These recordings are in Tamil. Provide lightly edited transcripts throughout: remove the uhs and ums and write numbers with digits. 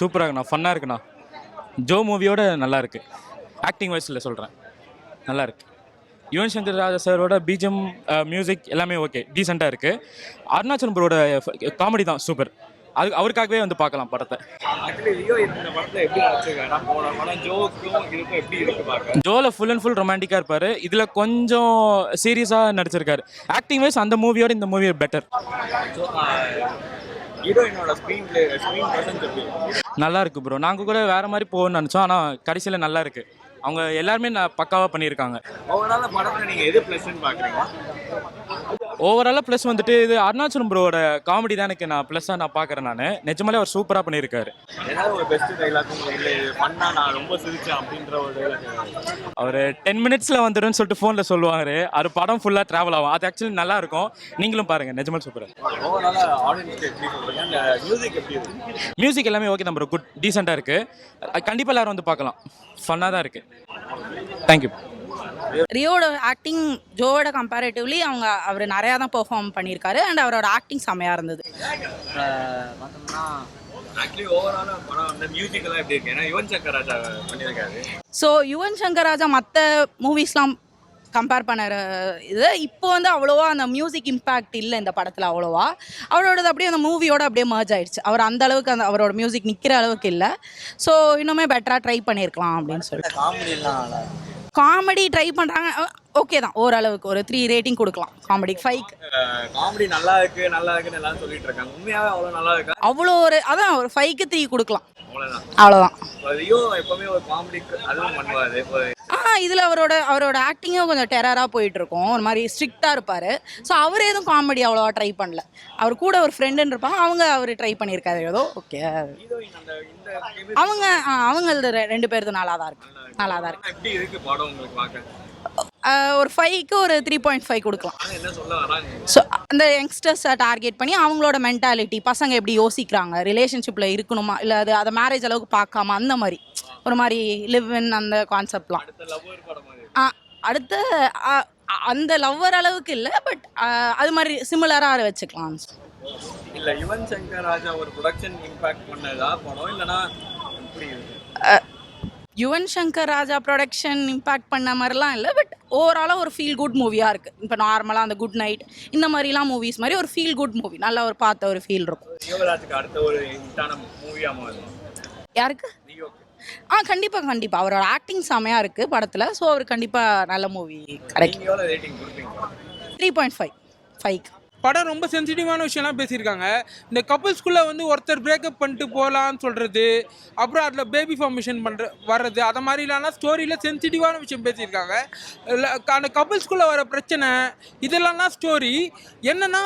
சூப்பராக இருக்குண்ணா, ஃபன்னாக இருக்குண்ணா. ஜோ மூவியோட நல்லா இருக்கு. ஆக்டிங் வைஸில் சொல்கிறேன், நல்லா இருக்கு. யுவன் சங்கர் ராஜா சாரோட பிஜிஎம், மியூசிக் எல்லாமே ஓகே, டீசெண்டாக இருக்குது. அருணாச்சலம் ப்ரோட காமெடி தான் சூப்பர். அவருக்காகவே வந்து பார்க்கலாம் படத்தை. ஜோவில் ஃபுல் அண்ட் ஃபுல் ரொமான்டிக்காக இருப்பார். இதில் கொஞ்சம் சீரியஸாக நடிச்சிருக்காரு. ஆக்டிங் வைஸ் அந்த மூவியோட இந்த மூவி பெட்டர். நல்லா இருக்கு ப்ரோ. நாங்கள் கூட வேற மாதிரி போகணும்னு நினச்சோம், ஆனால் கடைசியில் நல்லா இருக்கு. அவங்க எல்லாருமே பக்காவாக பண்ணியிருக்காங்க. ஓவராலாக ப்ளஸ் வந்துட்டு இது அருணாச்சலம் ப்ரோட காமெடி தான் எனக்கு நான் ப்ளஸ்ஸாக நான் பார்க்குறேன். நான் நிஜமாலே அவர் சூப்பராக பண்ணியிருக்காரு. அவர் 10 மினிட்ஸில் வந்துடும்னு சொல்லிட்டு ஃபோனில் சொல்லுவார். அது படம் ஃபுல்லாக ட்ராவல் ஆகும். அது ஆக்சுவலி நல்லா இருக்கும். நீங்களும் பாருங்கள், நிஜமாலே சூப்பராக. மியூசிக் எல்லாமே ஓகே தான் ப்ரோ, குட் டீசெண்டாக இருக்குது. கண்டிப்பாக எல்லாரும் வந்து பார்க்கலாம், ஃபன்னாக தான் இருக்குது. தேங்க்யூ. ரியோட ஆக்டிங் ஜோவோட கம்பேரிட்டிவ்லி அவர் நிறையா தான் பெர்ஃபார்ம் பண்ணியிருக்காரு. அண்ட் அவரோட ஆக்டிங் செம்மையாக இருந்தது. ஸோ யுவன் சங்கர் ராஜா மற்ற மூவிஸ்லாம் கம்பேர் பண்ணுற இது இப்போ வந்து அவ்வளோவா அந்த மியூசிக் இம்பேக்ட் இல்லை இந்த படத்தில் அவ்வளோவா. அவரோடது அப்படியே அந்த மூவியோட அப்படியே மர்ஜ் ஆயிடுச்சு. அவர் அந்த அளவுக்கு அவரோட மியூசிக் நிற்கிற அளவுக்கு இல்லை. ஸோ இன்னுமே பெட்டராக ட்ரை பண்ணியிருக்கலாம் அப்படின்னு சொல்லிட்டு. காமெடி ட்ரை பண்ணுறாங்க, ஓகே தான். ஓரளவுக்கு ஒரு 3 ரேட்டிங் கொடுக்கலாம். காமெடிக்கு 5. காமெடி நல்லா இருக்குன்னு எல்லாம் சொல்லிட்டு இருக்காங்க. உண்மையாவே அவ்வளோ நல்லா இருக்கா? அவ்வளோ அதான் ஒரு 5க்கு 3 கொடுக்கலாம், அவ்வளோதான். எப்பவுமே ஒரு காமெடி அதுவும் பண்ணுவாரு. இதில் அவரோட ஆக்டிங்கும் கொஞ்சம் டெரராக போயிட்டு இருக்கும். ஒரு மாதிரி ஸ்ட்ரிக்டாக இருப்பார். ஸோ அவர் எதுவும் காமெடி அவ்வளோவா ட்ரை பண்ணல. அவர் கூட ஒரு ஃப்ரெண்டுன்னு இருப்பாங்க, அவர் ட்ரை பண்ணியிருக்காரு ஏதோ. ஓகே, அவங்க 2 பேருக்கு நல்லா தான் இருக்கு. ஒரு 5க்கு ஒரு 3.5 கொடுக்கலாம். ஸோ அந்த யங்ஸ்டர்ஸை டார்கெட் பண்ணி அவங்களோட மென்டாலிட்டி, பசங்க எப்படி யோசிக்கிறாங்க, ரிலேஷன்ஷிப்பில் இருக்கணுமா இல்லை அதை மேரேஜ் அளவுக்கு பார்க்காம, அந்த மாதிரி ஒரு மாதிரி லிவ் இன் அந்த கான்செப்ட்லாம். அடுத்து அந்த லவ்வர் அளவுக்கு இல்லை, பட் அது மாதிரி சிமிலராக வச்சுக்கலாம். இல்லை யுவன் சங்கர் ராஜா ஒரு ப்ரொடக்ஷன் இம்பாக்ட் பண்ணதா படம் இல்லைனா யுவன் சங்கர் ராஜா ப்ரொடக்ஷன் இம்பேக்ட் பண்ண மாதிரிலாம் இல்லை, பட் ஓவராலாக ஒரு ஃபீல் குட் மூவியாக இருக்குது. இப்போ நார்மலாக அந்த குட் நைட் இந்த மாதிரிலாம் மூவிஸ் மாதிரி ஒரு ஃபீல் குட் மூவி, நல்லா ஒரு பார்த்த ஒரு ஃபீல் இருக்கும். யாருக்கு? கண்டிப்பாக அவரோட ஆக்டிங் செமையாக இருக்குது படத்தில். ஸோ அவர் கண்டிப்பாக நல்ல மூவி கிடைக்கும். 3.5 5. படம் ரொம்ப சென்சிட்டிவான விஷயம்லாம் பேசியிருக்காங்க. இந்த கப்புள்ஸ்குள்ளே வந்து ஒருத்தர் பிரேக்கப் பண்ணிட்டு போகலான்னு சொல்கிறது, அப்புறம் அதில் பேபி ஃபார்மேஷன் வர்றது, அதை மாதிரிலாம் ஸ்டோரியில் சென்சிட்டிவான விஷயம் பேசியிருக்காங்க. அந்த கப்புள்ஸ்குள்ளே வர பிரச்சனை இதெல்லாம் ஸ்டோரி என்னென்னா,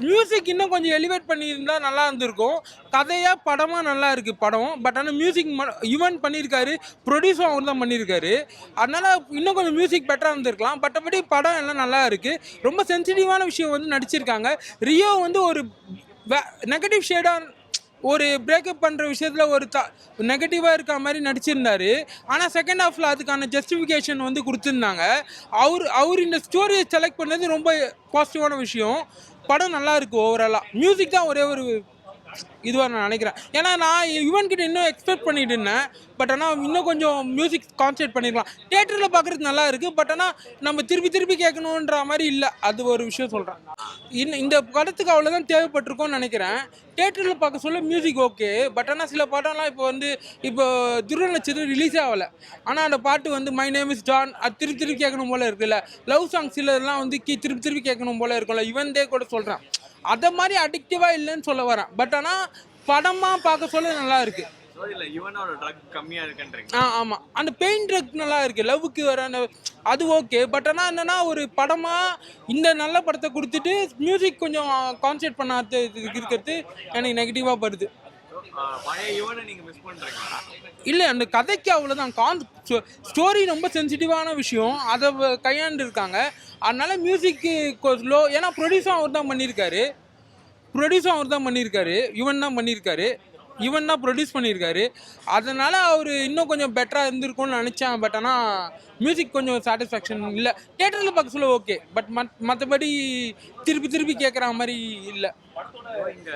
மியூசிக் இன்னும் கொஞ்சம் எலிவேட் பண்ணியிருந்தால் நல்லா இருந்திருக்கும். கதையாக படமாக நல்லா இருக்குது படம். பட் ஆனால் மியூசிக் யுவன் பண்ணியிருக்காரு, ப்ரொடியூஸும் அவர் தான் பண்ணியிருக்காரு. அதனால் இன்னும் கொஞ்சம் மியூசிக் பெட்டராக இருந்திருக்கலாம். பட்டபடி படம் எல்லாம் நல்லா இருக்குது. ரொம்ப சென்சிட்டிவான விஷயம் வந்து நடிச்சிருக்காங்க. ரியோ வந்து ஒரு நெகட்டிவ் ஷேடாக ஒரு பிரேக்கப் பண்ணுற விஷயத்தில் ஒரு நெகட்டிவாக இருக்க மாதிரி நடிச்சிருந்தார். ஆனால் செகண்ட் ஹாஃபில் அதுக்கான ஜஸ்டிஃபிகேஷன் வந்து கொடுத்துருந்தாங்க. அவர் இந்த ஸ்டோரியை செலக்ட் பண்ணது ரொம்ப பாசிட்டிவான விஷயம். படம் நல்லா இருக்குது. ஓவராலாக மியூசிக் தான் ஒரே ஒரு இதுவாக நான் நினைக்கிறேன். ஏன்னா நான் யுவன் கிட்ட இன்னும் எக்ஸ்பெக்ட் பண்ணிட்டு இருந்தேன். பட் ஆனால் இன்னும் கொஞ்சம் மியூசிக் கான்சன்ட்ரேட் பண்ணியிருக்கலாம். தியேட்டரில் பார்க்குறது நல்லா இருக்குது. பட் ஆனால் நம்ம திருப்பி கேட்கணுன்ற மாதிரி இல்லை. அது ஒரு விஷயம் சொல்கிறேன். இந்த படத்துக்கு அவ்வளோதான் தேவைப்பட்டிருக்கோன்னு நினைக்கிறேன். தியேட்டரில் பார்க்க சொல்ல மியூசிக் ஓகே. பட் ஆனால் சில படம்லாம் இப்போ துருவ நட்சத்திரம் ரிலீஸே ஆகலை. ஆனால் அந்த பாட்டு வந்து மை நேம் இஸ் ஜான், அது திருப்பி கேட்கணும் போல் இருக்குல்ல. லவ் சாங்ஸ் சிலதெல்லாம் வந்து திருப்பி கேட்கணும் போல் இருக்கும்ல. யுவன் டே கூட சொல்கிறேன், அதை மாதிரி அடிக்டிவாக இல்லைன்னு சொல்ல வரேன். பட் ஆனால் படமாக பார்க்க சொல்ல நல்லா இருக்கு. ஆமாம், அந்த பெயின் ட்ரக் நல்லா இருக்கு. லவ்வுக்கு வர அது ஓகே. பட் ஆனால் என்னன்னா, ஒரு படமாக இந்த நல்ல படத்தை கொடுத்துட்டு மியூசிக் கொஞ்சம் கான்சன்ட்ரேட் பண்ணாத இருக்கிறது எனக்கு நெகட்டிவாக படுது. இல்லை, அந்த கதைக்கு அவ்வளோதான். ஸ்டோரி ரொம்ப சென்சிட்டிவான விஷயம், அதை கையாண்டு இருக்காங்க. அதனால மியூசிக்கு லோ. ஏன்னா ப்ரொடியூஸும் அவர் தான் பண்ணியிருக்காரு. யுவன் தான் பண்ணியிருக்காரு. யுவன் தான் ப்ரொடியூஸ் பண்ணியிருக்காரு. அதனால் அவர் இன்னும் கொஞ்சம் பெட்டராக இருந்திருக்கும்னு நினச்சேன். பட் ஆனால் மியூசிக் கொஞ்சம் சாட்டிஸ்ஃபேக்ஷன் இல்லை. தியேட்டரில் பார்க்க சொல்ல ஓகே, பட் மற்றபடி திருப்பி திருப்பி கேட்குற மாதிரி இல்லை. இங்க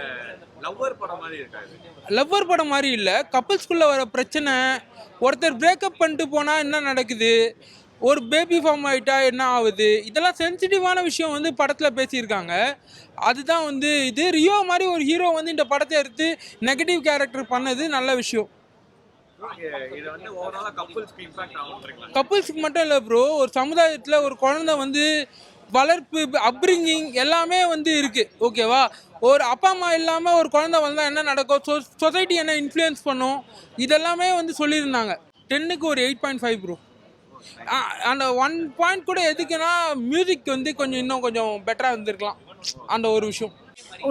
லவ்வர் படம் மாதிரி இருக்காது. லவ்வர் படம் மாதிரி இல்லை. கப்புள்ஸ்குள்ளே வர பிரச்சனை, ஒருத்தர் பிரேக்கப் பண்ணிட்டு போனால் என்ன நடக்குது, ஒரு பேபி ஃபார்ம் ஆகிட்டா என்ன ஆகுது, இதெல்லாம் சென்சிட்டிவான விஷயம் வந்து படத்தில் பேசியிருக்காங்க. அதுதான் வந்து இது ரியோ மாதிரி ஒரு ஹீரோ வந்து இந்த படத்தை எடுத்து நெகட்டிவ் கேரக்டர் பண்ணது நல்ல விஷயம். இது வந்து ஓவராலா கப்புள்ஸ்க்கு இம்பாக்ட் ஆகும்ன்றீங்களா? கப்புள்ஸுக்கு மட்டும் இல்லை ப்ரோ, ஒரு சமுதாயத்தில் ஒரு குழந்தை வந்து வளர்ப்பு அப்ரிங்கிங் எல்லாமே வந்து இருக்குது. ஓகேவா? ஒரு அப்பா அம்மா இல்லாமல் ஒரு குழந்தை வந்தால் என்ன நடக்கும், சொசைட்டி என்ன இன்ஃப்ளூயன்ஸ் பண்ணும், இதெல்லாமே வந்து சொல்லியிருந்தாங்க. 10க்கு ஒரு 8.5 ப்ரோ. அந்த 1 பாயிண்ட் கூட எதுக்குன்னா மியூசிக் வந்து இன்னும் கொஞ்சம் பெட்டராக இருந்திருக்கலாம். அந்த ஒரு விஷயம்.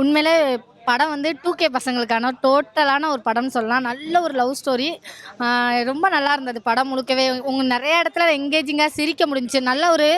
உண்மையிலே படம் வந்து 2K பசங்களுக்கான டோட்டலான ஒரு படம்னு சொல்லலாம். நல்ல ஒரு லவ் ஸ்டோரி, ரொம்ப நல்லா இருந்தது படம் முழுக்கவே. நிறைய இடத்துல எங்கேஜிங்காக சிரிக்க முடிஞ்சிச்சு. நல்ல ஒரு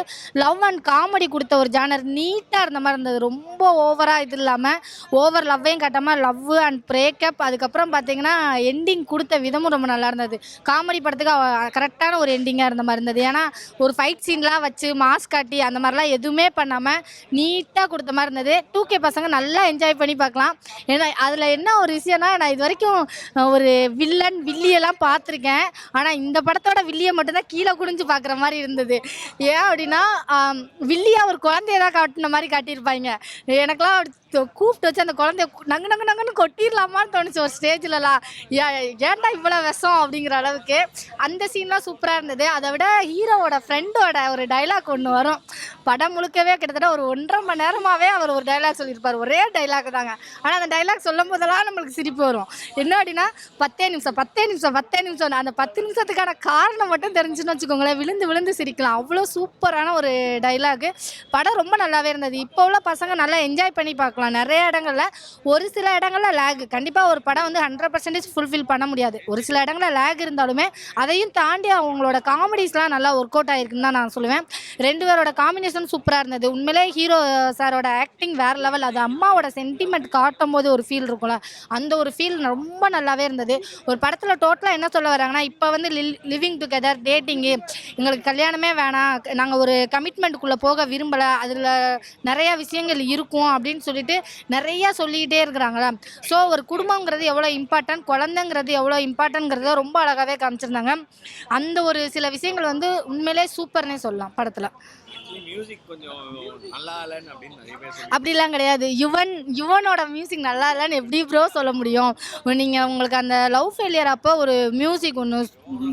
லவ் அண்ட் காமெடி கொடுத்த ஒரு ஜானர், நீட்டாக இருந்த மாதிரி இருந்தது. ரொம்ப ஓவராக இது இல்லாமல், ஓவர் லவ்வையும் காட்டாமல் லவ் அண்ட் பிரேக்கப், அதுக்கப்புறம் பார்த்தீங்கன்னா எண்டிங் கொடுத்த விதமும் ரொம்ப நல்லா இருந்தது. காமெடி படத்துக்கு கரெக்டான ஒரு எண்டிங்காக இருந்த மாதிரி இருந்தது. ஏன்னா ஒரு ஃபைட் சீன்லாம் வச்சு மாஸ் காட்டி அந்த மாதிரிலாம் எதுவுமே பண்ணாமல் நீட்டாக கொடுத்த மாதிரி இருந்தது. 2K பசங்க நல்லா என்ஜாய் பண்ணி பார்க்கலாம். ஏன்னா அதில் என்ன ஒரு விஷயம்னா, நான் இது வரைக்கும் ஒரு வில்லியெல்லாம் பார்த்துருக்கேன். ஆனால் இந்த படத்தோட வில்லியை மட்டும்தான் கீழே குடிஞ்சு பார்க்குற மாதிரி இருந்தது. ஏன் அப்படின்னா வில்லியாக ஒரு குழந்தைய தான் காட்டின மாதிரி காட்டியிருப்பாங்க. எனக்கெல்லாம் கூப்பிட்டு வச்சு அந்த குழந்தைய நங்கு நங்கு நங்குன்னு கொட்டிடலாமான்னு தோணுச்சு ஒரு ஸ்டேஜ்லலாம். ஏன்டா இவ்வளோ விஷம் அப்படிங்கிற அளவுக்கு அந்த சீன்லாம் சூப்பராக இருந்தது. அதை விட ஹீரோவோட ஃப்ரெண்டோட ஒரு டைலாக் ஒன்று வரும். படம் முழுக்கவே கிட்டத்தட்ட ஒரு 1.5 மணி நேரமாகவே அவர் ஒரு டைலாக் சொல்லியிருப்பார். ஒரே டைலாக் தாங்க. ஆனால் அந்த டைலாக் சொல்லும் போதெல்லாம் நம்மளுக்கு சிரிப்பு வரும். என்ன அப்படின்னா 10 நிமிஷம் அந்த 10 நிமிஷத்துக்கான காரணம் மட்டும் தெரிஞ்சுன்னு வச்சுக்கோங்களேன், விழுந்து விழுந்து சிரிக்கலாம். அவ்வளோ சூப்பரான ஒரு டைலாகு. படம் ரொம்ப நல்லாவே இருந்தது. இப்போ உள்ள பசங்க நல்லா என்ஜாய் பண்ணி பார்க்கலாம். நிறைய இடங்களில், ஒரு சில இடங்களில் லேக், கண்டிப்பாக ஒரு படம் வந்து 100% ஃபுல்ஃபில் பண்ண முடியாது. ஒரு சில இடங்களில் லேக் இருந்தாலுமே அதையும் தாண்டி அவங்களோட காமெடிஸ்லாம் நல்லா ஒர்க் அவுட் ஆகிருக்குன்னு தான் நான் சொல்லுவேன். 2 பேரோட காம்பினேஷன் சூப்பராக இருந்தது. உண்மையிலே ஹீரோ சாரோட ஆக்டிங் வேறு லெவல். அது அம்மாவோட சென்டிமெண்ட் காட்டும் போது ஒரு ஃபீல் இருக்கும்ல, அந்த ஒரு ஃபீல் ரொம்ப நல்லாவே இருந்தது. ஒரு படத்தில் டோட்டலாக என்ன சொல்ல வராங்கன்னா, இப்போ வந்து லிவிங் டுகெதர், டேட்டிங்கு, எங்களுக்கு கல்யாணமே வேணாம், நாங்கள் ஒரு கமிட்மெண்ட்டுக்குள்ளே போக விரும்பலை, அதில் நிறையா விஷயங்கள் இருக்கும் அப்படின்னு சொல்லிட்டு நிறையா சொல்லிக்கிட்டே இருக்கிறாங்களா. ஸோ ஒரு குடும்பங்கிறது எவ்வளோ இம்பார்ட்டன்ட், குழந்தைங்கிறது எவ்வளோ இம்பார்ட்டன்ட்ங்கிறத ரொம்ப அழகாகவே காமிச்சிருந்தாங்க. அந்த ஒரு சில விஷயங்கள் வந்து உண்மையிலே சூப்பர்னே சொல்லலாம் படத்தில். மியூசிக் கொஞ்சம் நல்லா இல்லைன்னு அப்படின்னு நிறைய பேர் அப்படிலாம் கிடையாது. யுவனோட மியூசிக் நல்லா இல்லைன்னு எப்படி ப்ரோ சொல்ல முடியும்? நீங்கள் உங்களுக்கு அந்த லவ் ஃபெயிலியர் அப்போ ஒரு மியூசிக் ஒன்று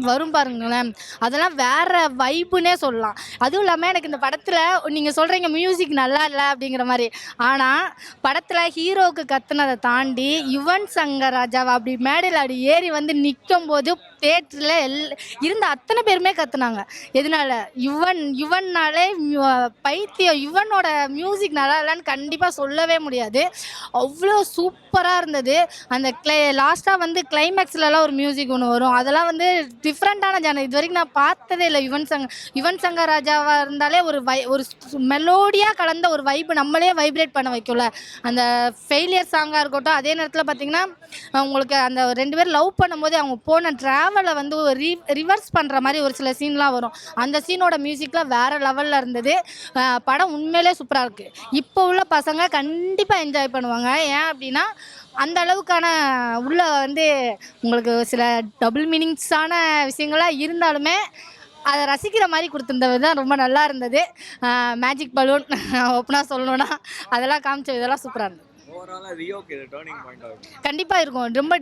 வரும் பாருங்களேன், அதெல்லாம் வேறு வைப்புன்னே சொல்லலாம். அதுவும் இல்லாமல் எனக்கு இந்த படத்தில் நீங்கள் சொல்கிறீங்க மியூசிக் நல்லா இல்லை அப்படிங்கிற மாதிரி, ஆனால் படத்தில் ஹீரோவுக்கு கத்துனதை தாண்டி யுவன் சங்கர் ராஜாவை அப்படி மேடையில் அப்படி ஏறி வந்து நிற்கும் போது தேட்டரில் இருந்த அத்தனை பேருமே கத்துனாங்க. எதனால? யுவன்னாலே பைத்தியம். யுவனோட மியூசிக் நல்லா இல்லைன்னு கண்டிப்பாக சொல்லவே முடியாது. அவ்வளோ சூப்பராக இருந்தது. அந்த லாஸ்ட்டாக வந்து கிளைமேக்ஸ்லலாம் ஒரு மியூசிக் ஒன்று வரும், அதெல்லாம் வந்து டிஃப்ரெண்ட்டான ஜானர். இது வரைக்கும் நான் பார்த்ததே இல்லை. யுவன் சங்கர் ராஜாவாக இருந்தாலே ஒரு மெலோடியாக கலந்த ஒரு வைப்பு நம்மளே வைப்ரேட் பண்ண வைக்கும்ல. அந்த ஃபெயிலியர் சாங்காக இருக்கட்டும், அதே நேரத்தில் பார்த்திங்கன்னா உங்களுக்கு அந்த 2 பேர் லவ் பண்ணும்போது அவங்க போன ட்ராவலை வந்து ரிவர்ஸ் பண்ணுற மாதிரி ஒரு சில சீன்லாம் வரும். அந்த சீனோட மியூசிக்லாம் வேறு லெவலில் இருந்தது. படம் உண்மையிலே சூப்பராக இருக்குது. இப்போ உள்ள பசங்க கண்டிப்பாக என்ஜாய் பண்ணுவாங்க. ஏன் அப்படின்னா அந்த அளவுக்கான உள்ள வந்து உங்களுக்கு சில டபுள் மீனிங்ஸான விஷயங்களாக இருந்தாலுமே அதை ரசிக்கிற மாதிரி கொடுத்துருந்தது தான் ரொம்ப நல்லா இருந்தது. மேஜிக் பலூன் ஓப்பனாக சொல்லணுன்னா அதெல்லாம் காமிச்ச இதெல்லாம் சூப்பராக இருந்தது. கண்டிப்பாக இருக்கும். ரொம்ப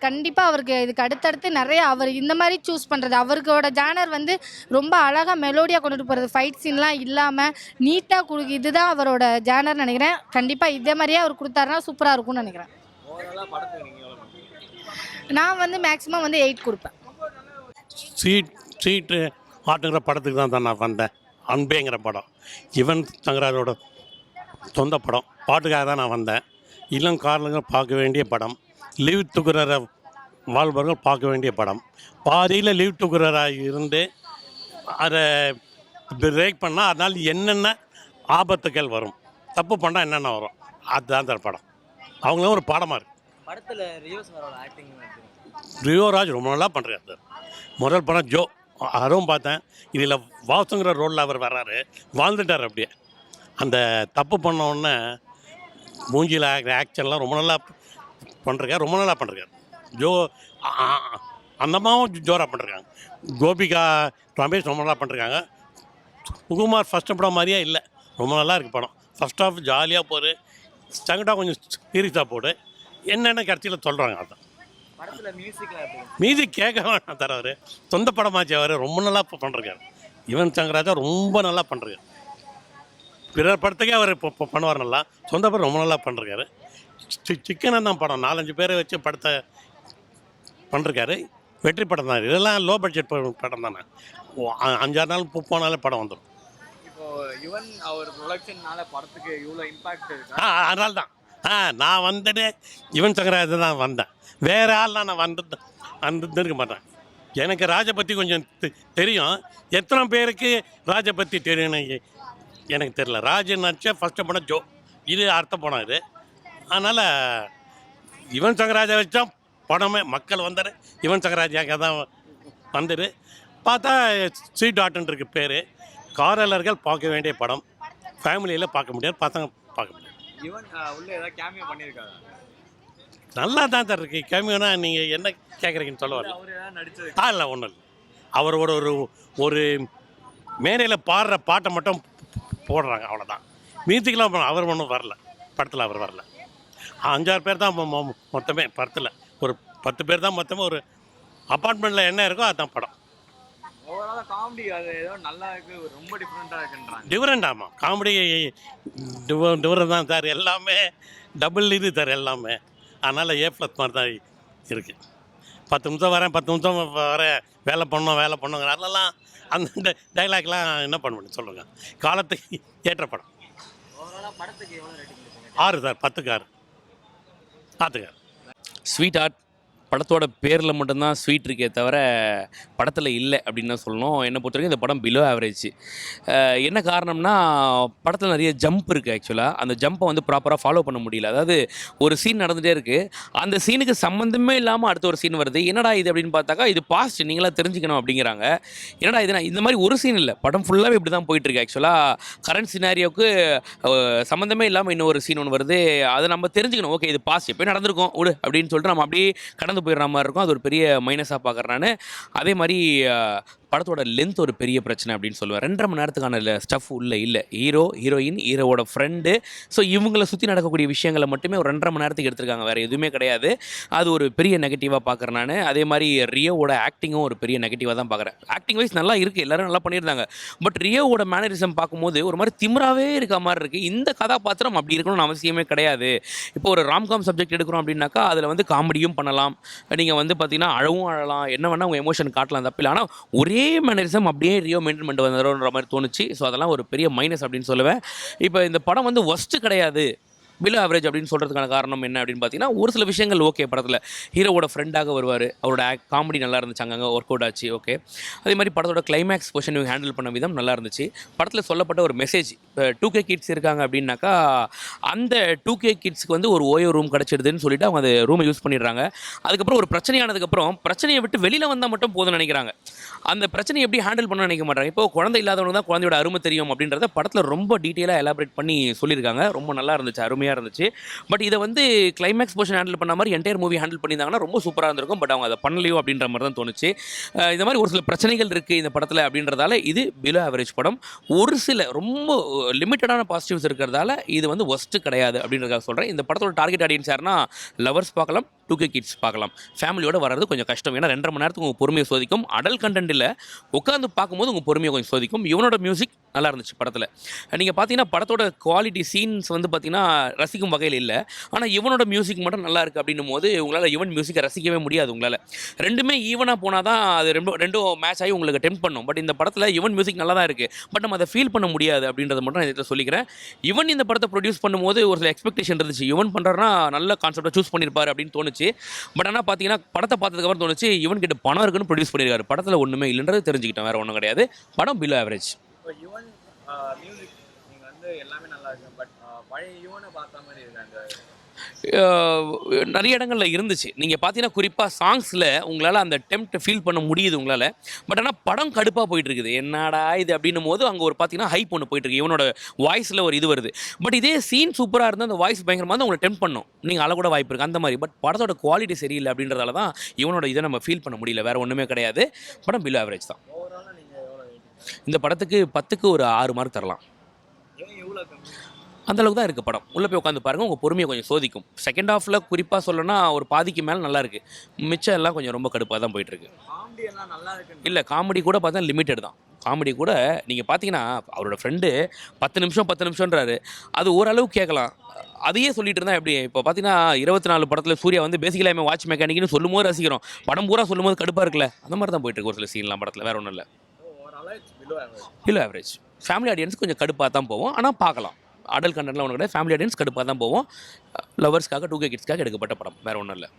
கண்டிப்பாக அவருக்கு இதுக்கு அடுத்தடுத்து நிறைய அவர் இந்த மாதிரி சூஸ் பண்ணுறது, அவருக்கோட ஜானர் வந்து ரொம்ப அழகாக மெலோடியாக கொண்டுட்டு போகிறது, ஃபைட் சீன்லாம் இல்லாமல் நீட்டாக இதுதான் அவரோட ஜானர் நினைக்கிறேன். கண்டிப்பாக இதே மாதிரியே அவர் கொடுத்தாருன்னா சூப்பராக இருக்கும்னு நினைக்கிறேன். நான் வந்து மேக்ஸிமம் வந்து 8 கொடுப்பேன். சீட்டு ஆட்டுங்கிற படத்துக்கு தான் நான் வந்தேன். அன்பேங்கிற படம் யுவன் சங்கராஜோட சொந்த படம், பாட்டுக்காக தான் நான் வந்தேன். இளம் காரணங்கள் பார்க்க வேண்டிய படம், லீவ் டுகெதரை வாழ்பவர்கள் பார்க்க வேண்டிய படம். பாதியில் லீவ் டுகெதராக இருந்து அதை பிரேக் பண்ணால் அதனால் என்னென்ன ஆபத்துகள் வரும், தப்பு பண்ணால் என்னென்ன வரும், அதுதான் அந்த படம். அவங்களும் ஒரு பாடமாக இருக்குது. படத்தில் ரியோ சாரோட ஆக்டிங் ரியோராஜ் ரொம்ப நல்லா பண்ணுறாரு சார். முதல் படம் ஜோ, அதுவும் பார்த்தேன். இதில் வாசுங்கிற ரோலில் அவர் வர்றாரு, வாழ்ந்துட்டார் அப்படியே. அந்த தப்பு பண்ண உடனே மூஞ்சியில் ஆக்ஷன்லாம் ரொம்ப நல்லா பண்ணுறாரு, ரொம்ப நல்லா பண்ணுறாரு. ஜோ அந்தமாவும் ஜோராக பண்ணுறாங்க. கோபிகா ரமேஷ் ரொம்ப நல்லா பண்ணுறாங்க. சுகுமார் ஃபஸ்ட்டு படம் மாதிரியே இல்லை, ரொம்ப நல்லா இருக்குது படம். ஃபஸ்ட் ஆஃப் ஜாலியாக போகுது, செகண்ட் ஆஃப் கொஞ்சம் சீரியஸாக போடு, என்னென்ன கட்சியில் சொல்கிறாங்க. அதுதான் படத்தில் மியூசிக்கில் மியூசிக் கேட்க வேணாம் சார். அவர் சொந்த படமாச்சு, அவர் ரொம்ப நல்லா பண்ணுறாரு. யுவன் சங்கர் ராஜா ரொம்ப நல்லா பண்ணுறாரு. பிறர் படத்துக்கே அவர் இப்போ பண்ணுவார் நல்லா, சொந்த படம் ரொம்ப நல்லா பண்ணுறாரு. சிக்கன் தான் படம் 4-5 பேரை வச்சு படத்தை பண்ணிருக்காரு. வெற்றி படம் தான். இதெல்லாம் லோ பட்ஜெட் படம் தானே, 5-6 நாள் போனாலே படம் வந்துடும். இப்போ யுவன் அவர் ப்ரொடக்ஷன்னால படத்துக்கு இவ்வளோ இம்பாக்ட் இருக்கு. அதனால தான் நான் வந்துட்டு யுவன் சங்கர் ராஜா தான் வந்தேன். வேறு ஆள்லாம் நான் இருக்க மாட்டேன். எனக்கு ராஜை பற்றி கொஞ்சம் தெரியும். எத்தனை பேருக்கு ராஜை பற்றி தெரியும்னு எனக்கு தெரியல. ராஜ் நடிச்ச ஃபஸ்ட்டு படம் ஜோ, இது அடுத்த படம் இது. அதனால் யுவன் சங்கர் ராஜா வச்சா படமே மக்கள் வந்தார். யுவன் சங்கர் ராஜாக்காக தான் வந்துடு. பார்த்தா ஸ்வீட் ஆர்ட்னு இருக்கு பேர். காதலர்கள் பார்க்க வேண்டிய படம், ஃபேமிலியில் பார்க்க முடியாது, பசங்க பார்க்க முடியாது. யுவன் உள்ள ஏதாவது கேமியோ பண்ணியிருக்காரு? நல்லா தான் சார் இருக்குது கேமியோனா. நீங்கள் என்ன கேட்குறீங்கன்னு சொல்ல வரல. அவர் ஏதாவது நடிச்சது? இல்லை ஒன்றும் இல்லை. அவர் ஒரு மேடையில் பாடுற பாட்டை மட்டும் போடுறாங்க, அவ்வளோதான். மியூசிக்கெலாம் அவர் ஒன்றும் வரல படத்தில். அவர் வரல. 5-6 பேர் தான் மொத்தமே படத்தில். ஒரு 10 பேர் தான் மொத்தமாக. ஒரு அப்பார்ட்மெண்ட்டில் என்ன இருக்கோ அதுதான் படம். ஓவராலாக காமெடி அது ஏதோ நல்லா இருக்குது, ரொம்ப டிஃப்ரெண்ட்டாக இருக்குன்றாங்க. டிஃப்ரெண்ட். ஆமாம், காமெடி டிஃப்ரெண்ட் தான் சார். எல்லாமே டபுள் இது சார் எல்லாமே. அதனால் A+ மாதிரி தான் இருக்குது. 10 நிமிஷம் வரேன், 10 நிமிஷம் வரேன், வேலை பண்ணோங்க. அதெல்லாம் அந்த டைலாக்லாம் என்ன பண்ண முடியும் சொல்லுங்கள். காலத்துக்கு ஏற்ற படம். ஓவராலாக படத்துக்கு எவ்வளோ ரேட்டிங் கொடுப்பீங்க? 6 சார், 10க்கு 6. பார்த்துக்க. ஸ்வீட் ஆர்ட் படத்தோட பேரில் மட்டும்தான் ஸ்வீட் இருக்கே தவிர படத்தில் இல்லை அப்படின்னு தான் சொல்லணும். என்னை பொறுத்த வரைக்கும் இந்த படம் பிலோ ஆவரேஜ். என்ன காரணம்னா படத்தில் நிறைய ஜம்ப் இருக்குது. ஆக்சுவலாக அந்த ஜம்பை வந்து ப்ராப்பராக ஃபாலோ பண்ண முடியல. அதாவது ஒரு சீன் நடந்துகிட்டே இருக்குது, அந்த சீனுக்கு சம்மந்தமே இல்லாமல் அடுத்த ஒரு சீன் வருது. என்னடா இது அப்படின்னு பார்த்தாக்கா இது பாஸ்ட், நீங்களாம் தெரிஞ்சுக்கணும் அப்படிங்கிறாங்க. என்னடா இது, இந்த மாதிரி ஒரு சீன் இல்லை, படம் ஃபுல்லாகவே இப்படி தான் போயிட்டுருக்கு. ஆக்சுவலாக கரண்ட் சினாரியோவுக்கு சம்மந்தமே இல்லாமல் இன்னொரு சீன் ஒன்று வருது. அதை நம்ம தெரிஞ்சுக்கணும். ஓகே இது பாஸ்ட் எப்போயும் நடந்திருக்கும் விடு அப்படின்னு சொல்லிட்டு நம்ம அப்படியே கடந்து போயிடுற மாதிரி இருக்கும். அது ஒரு பெரிய மைனஸாக பார்க்குறேன் நான். அதே மாதிரி படத்தோட லென்த் ஒரு பெரிய பிரச்சனை அப்படின்னு சொல்லுவேன். 2.5 மணி நேரத்துக்கான ஸ்டஃப் உள்ளே இல்லை. ஹீரோயின், ஹீரோவோட ஃப்ரெண்டு, ஸோ இவங்களை சுற்றி நடக்கக்கூடிய விஷயங்களை மட்டுமே ஒரு 2.5 மணி நேரத்துக்கு எடுத்திருக்காங்க, வேறு எதுவுமே கிடையாது. அது ஒரு பெரிய நெகட்டிவாக பார்க்குறேன் நான். அதே மாதிரி ரியோவோட ஆக்டிங்கும் ஒரு பெரிய நெகட்டிவாக தான் பார்க்குறேன். ஆக்டிங் வைஸ் நல்லா இருக்குது, எல்லோரும் நல்லா பண்ணியிருந்தாங்க. பட் ரியோவோட மேனரிசம் பார்க்கும்போது ஒரு மாதிரி திமிராகவே இருக்க மாதிரி இருக்குது. இந்த கதாபாத்திரம் அப்படி இருக்கணும்னு அவசியமே கிடையாது. இப்போ ஒரு ராம்காம் சப்ஜெக்ட் எடுக்கிறோம் அப்படின்னாக்கா அதில் வந்து காமெடியும் பண்ணலாம், நீங்கள் வந்து பார்த்தீங்கன்னா அழவும் அழலாம், என்ன வேணால் உங்கள் எமோஷன் காட்டலாம், தப்பில்லை. ஆனால் ஒரே மேனரிசம் அப்படியே ரியோ மெயின்டைன் பண்ணிட்டு வந்துடுற மாதிரி தோணுச்சு. ஸோ அதெல்லாம் ஒரு பெரிய மைனஸ் அப்படின்னு சொல்லுவேன். இப்போ இந்த படம் வந்து ஒஸ்ட்டு கிடையாது, பிலோ ஆவரேஜ் அப்படின்னு சொல்கிறதுக்கான காரணம் என்ன அப்படின்னு பார்த்தீங்கன்னா, ஒரு சில விஷயங்கள் ஓகே. படத்தில் ஹீரோவோட ஃப்ரெண்டாக வருவார், அவரோட காமெடி நல்லா இருந்துச்சு, அங்கங்கே ஒர்க் அவுட் ஆச்சு, ஓகே. அதே மாதிரி படத்தோட கிளைமேக்ஸ் போர்ஷன் ஹேண்டில் பண்ண விதம் நல்லா இருந்துச்சு. படத்தில் சொல்லப்பட்ட ஒரு மெசேஜ், இப்போ 2K கிட்ஸ் இருக்காங்க அப்படின்னாக்கா அந்த 2K கிட்ஸ்க்கு வந்து ஒரு ஓயோ ரூம் கிடச்சிடுதுன்னு சொல்லிட்டு அவங்க அந்த ரூமை யூஸ் பண்ணிடுறாங்க. அதுக்கப்புறம் ஒரு பிரச்சனையானதுக்கப்புறம் பிரச்சனையை விட்டு வெளியில் வந்தால் மட்டும் போதும்னு நினைக்கிறாங்க. அந்த பிரச்சனையை எப்படி ஹேண்டில் பண்ண நினைக்க மாட்டாங்க. இப்போ குழந்தை இல்லாதவங்க தான் குழந்தையோட அருமை தெரியும் அப்படின்றத படத்தில் ரொம்ப டீட்டெயிலாக எலாபரேட் பண்ணி சொல்லியிருக்காங்க. ரொம்ப நல்லா இருந்துச்சு, அருமையாக இருந்துச்சு. பட் இதை வந்து கிளைமேக்ஸ் போர்ஷன் ஹேண்டில் பண்ண மாதிரி என்டையர் மூவி ஹேண்டில் பண்ணியிருந்தாங்கன்னா ரொம்ப சூப்பராக இருந்திருக்கும். பட் அவங்க அதை பண்ணலையோ அப்படின்ற மாதிரி தான் தோணுச்சு. இந்த மாதிரி ஒரு சில பிரச்சனைகள் இருக்குது இந்த படத்தில் அப்படின்றதால இது பிலோ ஆவரேஜ் படம். ஒரு சில ரொம்ப லிமிட்டடான பாசிட்டிவ்ஸ் இருக்கிறதால இது வந்து ஒஸ்ட்டு கிடையாது அப்படின்றதுக்காக சொல்கிறேன். இந்த படத்தோட டார்கெட் ஆடியன்ஸ் யாருன்னா லவர்ஸ் பார்க்கலாம், 2K கிட்ஸ் பார்க்கலாம். ஃபேமிலியோட வர்றது கொஞ்சம் கஷ்டம். ஏன்னா 2.5 மணி நேரத்துக்கு உங்கள் பொறுமையை சோதிக்கும். அடல் கண்டென்ட் இல்லை, உட்காந்து பார்க்கும்போது உங்கள் பொறுமையை கொஞ்சம் சோதிக்கும். இவனோட மியூசிக் நல்லா இருந்துச்சு படத்தில். நீங்கள் பார்த்தீங்கன்னா படத்தோட குவாலிட்டி சீன்ஸ் வந்து பார்த்தீங்கன்னா ரசிக்கும் வகையில் இல்லை. ஆனால் இவனோட மியூசிக் மட்டும் நல்லா இருக்குது அப்படின்னும் போது உங்களால் யுவன் மியூசிக்கை ரசிக்கவே முடியாது. உங்களால் ரெண்டுமே ஈவனாக போனால் தான் அது ரெண்டும் மேட்ச் ஆகி உங்களுக்கு டெம்ப் பண்ணும். பட் இந்த படத்தில் யுவன் மியூசிக் நல்லா தான் இருக்குது, பட் நம்ம அதை ஃபீல் பண்ண முடியாது அப்படின்றத மட்டும் நான் இதில் சொல்லிக்கிறேன். யுவன் இந்த படத்தை ப்ரொடியூஸ் பண்ணும்போது ஒரு சில எக்ஸ்பெக்டேஷன் இருந்துச்சு. யுவன் பண்ணுறதுனா நல்ல கான்செப்டை சூஸ் பண்ணியிருப்பார் அப்படின்னு தோணுச்சு. பட் ஆனால் பார்த்தீங்கன்னா படத்தை பார்த்ததுக்கப்புறம் தோணுச்சு இவன் கிட்ட பணம் இருக்குன்னு ப்ரொடியூஸ் பண்ணியிருக்காரு. படத்தில் ஒன்றுமே இல்லைன்றது தெரிஞ்சுக்கிட்டேன், வேறு ஒன்றும் கிடையாது. படம் பிலோ ஆவரேஜ். இப்போ யுவன் மியூசிக் நீங்கள் வந்து எல்லாமே நல்லா இருக்கு, பட் பழைய யுவனை பார்த்த மாதிரி இருக்கு. அந்த நிறைய இடங்களில் இருந்துச்சு. நீங்கள் பார்த்தீங்கன்னா குறிப்பாக சாங்ஸில் உங்களால் அந்த டெம்ப்ட் ஃபீல் பண்ண முடியுது உங்களால். பட் ஆனால் படம் கடுப்பாக போயிட்டு இருக்குது. என்னடா இது அப்படின்னும் போது அங்கே ஒரு பார்த்தீங்கன்னா ஹைப் ஒன்று போயிட்டு இருக்கு. இவனோட வாய்ஸில் ஒரு இது வருது. பட் இதே சீன் சூப்பராக இருந்தால் அந்த வாய்ஸ் பயங்கரமாக இருந்தால் உங்களை டெம்ப் பண்ணும். நீங்கள் அழ கூட வாய்ப்பு இருக்குது அந்த மாதிரி. பட் படத்தோட குவாலிட்டி சரியில்லை அப்படின்றதால தான் இவனோட இதை நம்ம ஃபீல் பண்ண முடியல. வேறு ஒன்றுமே கிடையாது. படம் பிலோ ஆவரேஜ் தான். இந்த படத்துக்கு 10க்கு ஒரு 6 மார்க் தரலாம். அந்தளவுக்கு தான் இருக்குது படம். உள்ளே போய் உட்காந்து பாருங்கள், உங்கள் பொறுமையை கொஞ்சம் சோதிக்கும். செகண்ட் ஹாஃபில் குறிப்பாக சொல்லணும்னா ஒரு பாதிக்கு மேலே நல்லா இருக்குது. மிச்சம் எல்லாம் கொஞ்சம் ரொம்ப கடுப்பாக தான் போயிட்டுருக்கு. இல்லை காமெடி கூட பார்த்தா லிமிட்டட் தான். காமெடி கூட நீங்கள் பார்த்தீங்கன்னா அவரோட ஃப்ரெண்டு 10 நிமிஷம்ன்றாரு. அது ஓரளவு கேட்கலாம். அதையே சொல்லிட்டு இருந்தால் எப்படி? இப்போ பார்த்தீங்கன்னா 24 படத்தில் சூர்யா வந்து பேசிக்கலாமே வாட்ச் மெக்கானிக்னு சொல்லும்போது ரசிக்கிறோம். படம் பூரா சொல்லும்போது கடுப்பாக இருக்குல்ல, அந்த மாதிரி தான் போயிட்டுருக்கு ஒரு சில சீன்லாம் படத்தில். வேறு ஒன்றும் இல்லை. Below average. ஃபேமிலி ஆடியன்ஸ் கொஞ்சம் கடுப்பாக தான் போவோம். ஆனால் பார்க்கலாம். அடல் கண்டென்ட்லாம் ஒன்று கிடையாது. ஃபேமிலி ஆடியன்ஸ் கடுப்பாக தான் போவோம். லவர்ஸ்க்காக 2K கிட்ஸ்க்காக எடுக்கப்பட்ட படம். வேறு ஒன்றும் இல்லை.